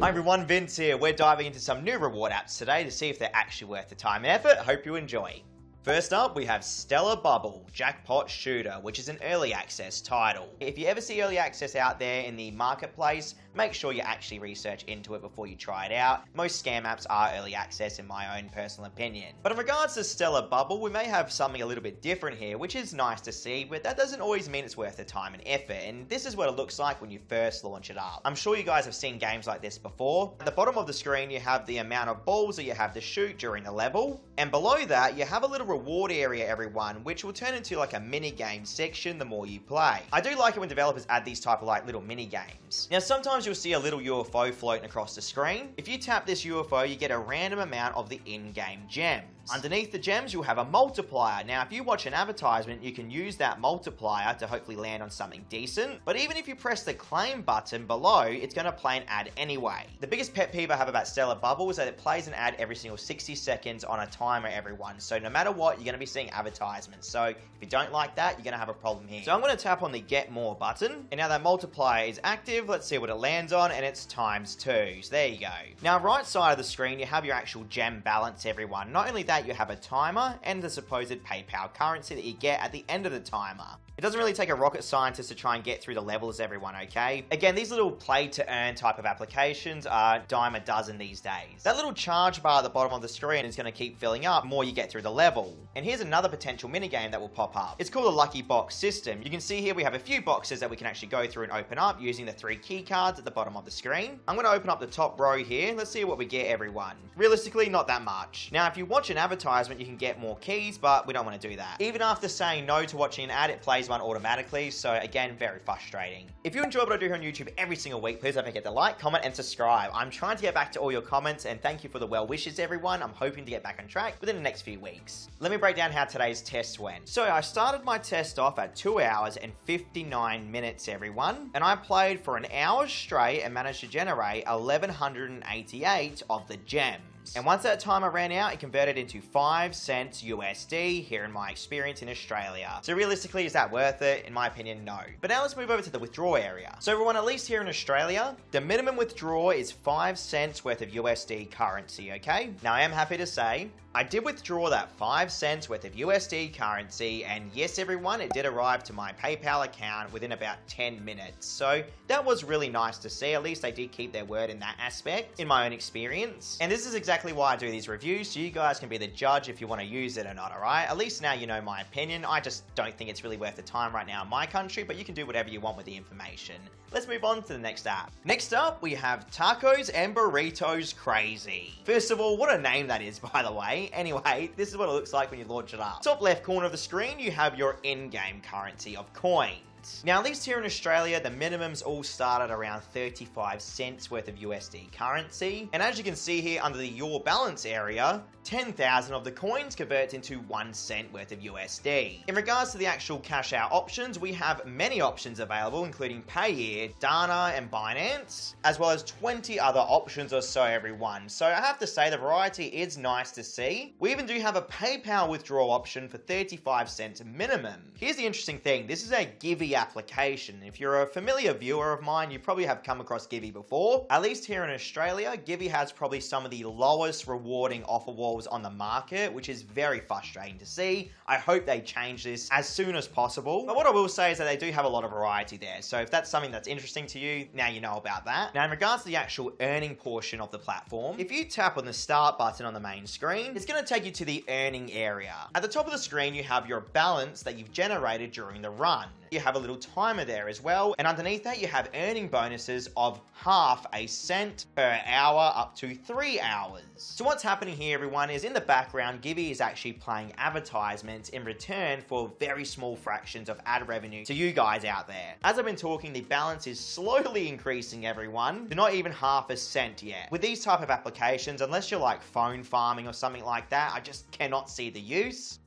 Hi everyone, Vince here. We're diving into some new reward apps today to see if they're actually worth the time and effort. Hope you enjoy. First up, we have Stellar Bubble Jackpot Shooter, which is an early access title. If you ever see early access out there in the marketplace, make sure you actually research into it before you try it out. Most scam apps are early access in my own personal opinion. But in regards to Stellar Bubble, we may have something a little bit different here, which is nice to see, but that doesn't always mean it's worth the time and effort. And this is what it looks like when you first launch it up. I'm sure you guys have seen games like this before. At the bottom of the screen, you have the amount of balls that you have to shoot during the level. And below that, you have a little reward area, everyone, which will turn into like a mini game section the more you play. I do like it when developers add these type of like little mini games. Now sometimes you'll see a little UFO floating across the screen. If you tap this UFO, you get a random amount of the in-game gems. Underneath the gems, you'll have a multiplier. Now, if you watch an advertisement, you can use that multiplier to hopefully land on something decent. But even if you press the claim button below, it's going to play an ad anyway. The biggest pet peeve I have about Stellar Bubble is that it plays an ad every single 60 seconds on a timer, everyone. So no matter what, you're going to be seeing advertisements. So if you don't like that, you're going to have a problem here. So I'm going to tap on the Get More button. And now that multiplier is active, let's see what it lands on. And it's ×2. So there you go. Now, right side of the screen, you have your actual gem balance, everyone. Not only that, you have a timer and the supposed PayPal currency that you get at the end of the timer. It doesn't really take a rocket scientist to try and get through the levels, everyone, okay? Again, these little play to earn type of applications are a dime a dozen these days. That little charge bar at the bottom of the screen is going to keep filling up the more you get through the level. And here's another potential minigame that will pop up. It's called a lucky box system. You can see here we have a few boxes that we can actually go through and open up using the 3 key cards at the bottom of the screen. I'm going to open up the top row here. Let's see what we get, everyone. Realistically, not that much. Now, if you watch an advertisement, you can get more keys, but we don't want to do that. Even after saying no to watching an ad, it plays one automatically, so again, very frustrating. If you enjoy what I do here on YouTube every single week, please don't forget to like, comment, and subscribe. I'm trying to get back to all your comments, and thank you for the well wishes, everyone. I'm hoping to get back on track within the next few weeks. Let me break down how today's test went. So I started my test off at 2 hours and 59 minutes, everyone, and I played for an hour straight and managed to generate 1,188 of the gems. And once that timer ran out, it converted into 5 cents USD here in my experience in Australia. So realistically, is that worth it? In my opinion, no. But now let's move over to the withdraw area. So everyone, at least here in Australia, the minimum withdrawal is 5 cents worth of USD currency, okay? Now I am happy to say, I did withdraw that 5 cents worth of USD currency, and yes everyone, it did arrive to my PayPal account within about 10 minutes. So that was really nice to see. At least they did keep their word in that aspect, in my own experience. And this is exactly why I do these reviews, so you guys can be the judge if you want to use it or not, alright? At least now you know my opinion. I just don't think it's really worth the time right now in my country, but you can do whatever you want with the information. Let's move on to the next app. Next up, we have Tacos and Burritos Crazy. First of all, what a name that is, by the way. Anyway, this is what it looks like when you launch it up. Top left corner of the screen, you have your in-game currency of coins. Now, at least here in Australia, the minimums all start at around 35 cents worth of USD currency. And as you can see here under the Your Balance area, 10,000 of the coins convert into 1 cent worth of USD. In regards to the actual cash out options, we have many options available, including Payeer, Dana, and Binance, as well as 20 other options or so, everyone. So I have to say the variety is nice to see. We even do have a PayPal withdrawal option for 35 cents minimum. Here's the interesting thing. This is a Givey application. If you're a familiar viewer of mine, you probably have come across Givey before. At least here in Australia, Givey has probably some of the lowest rewarding offer walls on the market, which is very frustrating to see. I hope they change this as soon as possible. But what I will say is that they do have a lot of variety there. So if that's something that's interesting to you, now you know about that. Now, in regards to the actual earning portion of the platform, if you tap on the start button on the main screen, it's going to take you to the earning area. At the top of the screen, you have your balance that you've generated during the run. You have a little timer there as well, and underneath that you have earning bonuses of half a cent per hour up to 3 hours. So what's happening here, everyone, is in the background, Givey is actually playing advertisements in return for very small fractions of ad revenue to you guys out there. As I've been talking, the balance is slowly increasing, everyone, to not even half a cent yet. With these type of applications, unless you're like phone farming or something like that, I just cannot see the use.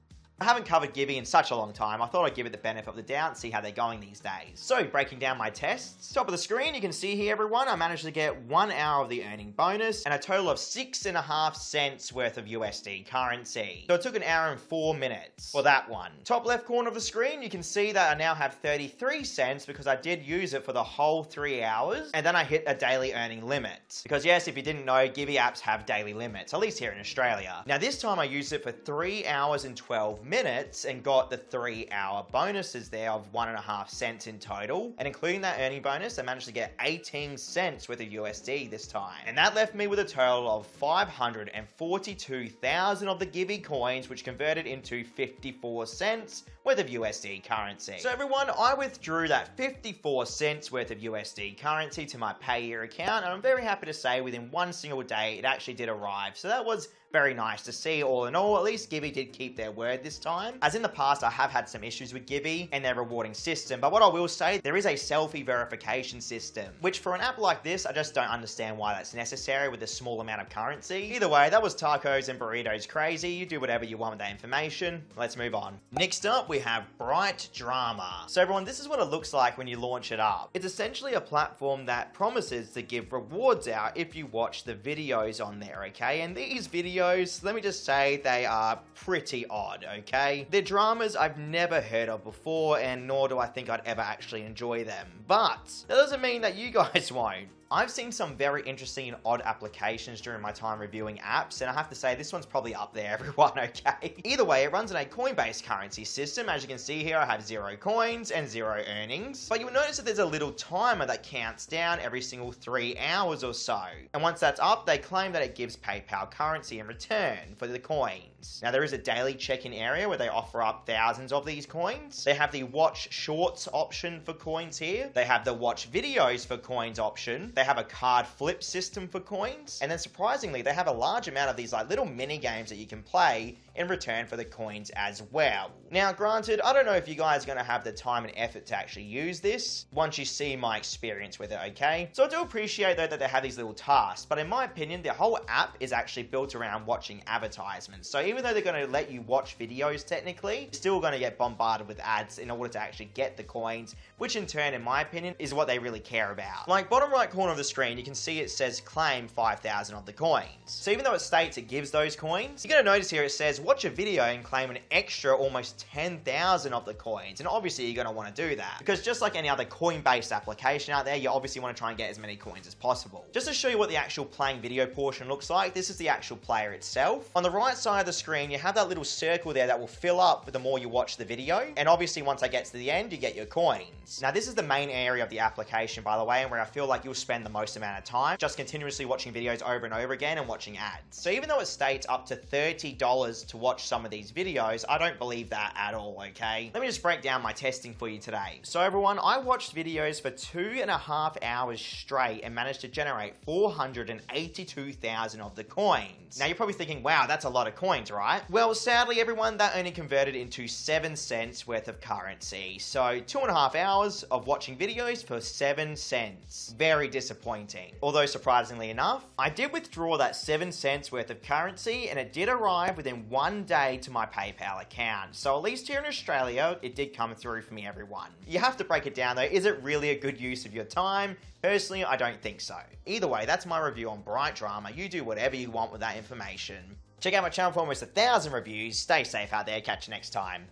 I haven't covered Gibby in such a long time, I thought I'd give it the benefit of the doubt and see how they're going these days. So, breaking down my tests. Top of the screen, you can see here, everyone, I managed to get 1 hour of the earning bonus and a total of 6.5 cents worth of USD currency. So it took 1 hour and 4 minutes for that one. Top left corner of the screen, you can see that I now have 33 cents because I did use it for the whole 3 hours, and then I hit a daily earning limit. Because yes, if you didn't know, Gibby apps have daily limits, at least here in Australia. Now this time I used it for 3 hours and 12 minutes and got the 3-hour bonuses there of 1.5 cents in total. And including that earning bonus, I managed to get 18 cents worth of USD this time. And that left me with a total of 542,000 of the Gibby coins, which converted into 54 cents worth of USD currency. So everyone, I withdrew that 54 cents worth of USD currency to my Payeer account, and I'm very happy to say within one single day it actually did arrive. So that was very nice to see. All in all, at least Gibby did keep their word this time. As in the past, I have had some issues with Gibby and their rewarding system, but what I will say, there is a selfie verification system, which for an app like this, I just don't understand why that's necessary with a small amount of currency. Either way, that was Tacos and Burritos crazy. You do whatever you want with that information. Let's move on. Next up, we have BrightDrama. So everyone, this is what it looks like when you launch it up. It's essentially a platform that promises to give rewards out if you watch the videos on there, okay? And these videos, let me just say, they are pretty odd, okay? They're dramas I've never heard of before, and nor do I think I'd ever actually enjoy them. But that doesn't mean that you guys won't. I've seen some very interesting and odd applications during my time reviewing apps, and I have to say this one's probably up there, everyone, okay? Either way, it runs on a coin-based currency system. As you can see here, I have 0 coins and 0 earnings. But you will notice that there's a little timer that counts down every single 3 hours or so. And once that's up, they claim that it gives PayPal currency in return for the coins. Now, there is a daily check-in area where they offer up thousands of these coins. They have the watch shorts option for coins here. They have the watch videos for coins option. They have a card flip system for coins, and then surprisingly they have a large amount of these like little mini games that you can play in return for the coins as well. Now granted, I don't know if you guys are going to have the time and effort to actually use this once you see my experience with it, okay? So I do appreciate though that they have these little tasks, but in my opinion the whole app is actually built around watching advertisements. So even though they're going to let you watch videos technically, you're still going to get bombarded with ads in order to actually get the coins, which in turn, in my opinion, is what they really care about. Like bottom right corner of the screen, you can see it says claim 5,000 of the coins. So even though it states it gives those coins, you're going to notice here it says watch a video and claim an extra almost 10,000 of the coins. And obviously you're going to want to do that because just like any other coin-based application out there, you obviously want to try and get as many coins as possible. Just to show you what the actual playing video portion looks like, this is the actual player itself. On the right side of the screen, you have that little circle there that will fill up the more you watch the video. And obviously once I get to the end, you get your coins. Now this is the main area of the application, by the way, and where I feel like you'll spend the most amount of time just continuously watching videos over and over again and watching ads. So even though it states up to $30 to watch some of these videos, I don't believe that at all, okay? Let me just break down my testing for you today. So everyone, I watched videos for 2.5 hours straight and managed to generate 482,000 of the coins. Now you're probably thinking, wow, that's a lot of coins, right? Well, sadly everyone, that only converted into 7 cents worth of currency. So 2.5 hours of watching videos for 7 cents. Very disappointing. Although surprisingly enough, I did withdraw that 7 cents worth of currency and it did arrive within 1 day to my PayPal account. So at least here in Australia, it did come through for me, everyone. You have to break it down though. Is it really a good use of your time? Personally, I don't think so. Either way, that's my review on BrightDrama. You do whatever you want with that information. Check out my channel for almost 1,000 reviews. Stay safe out there. Catch you next time.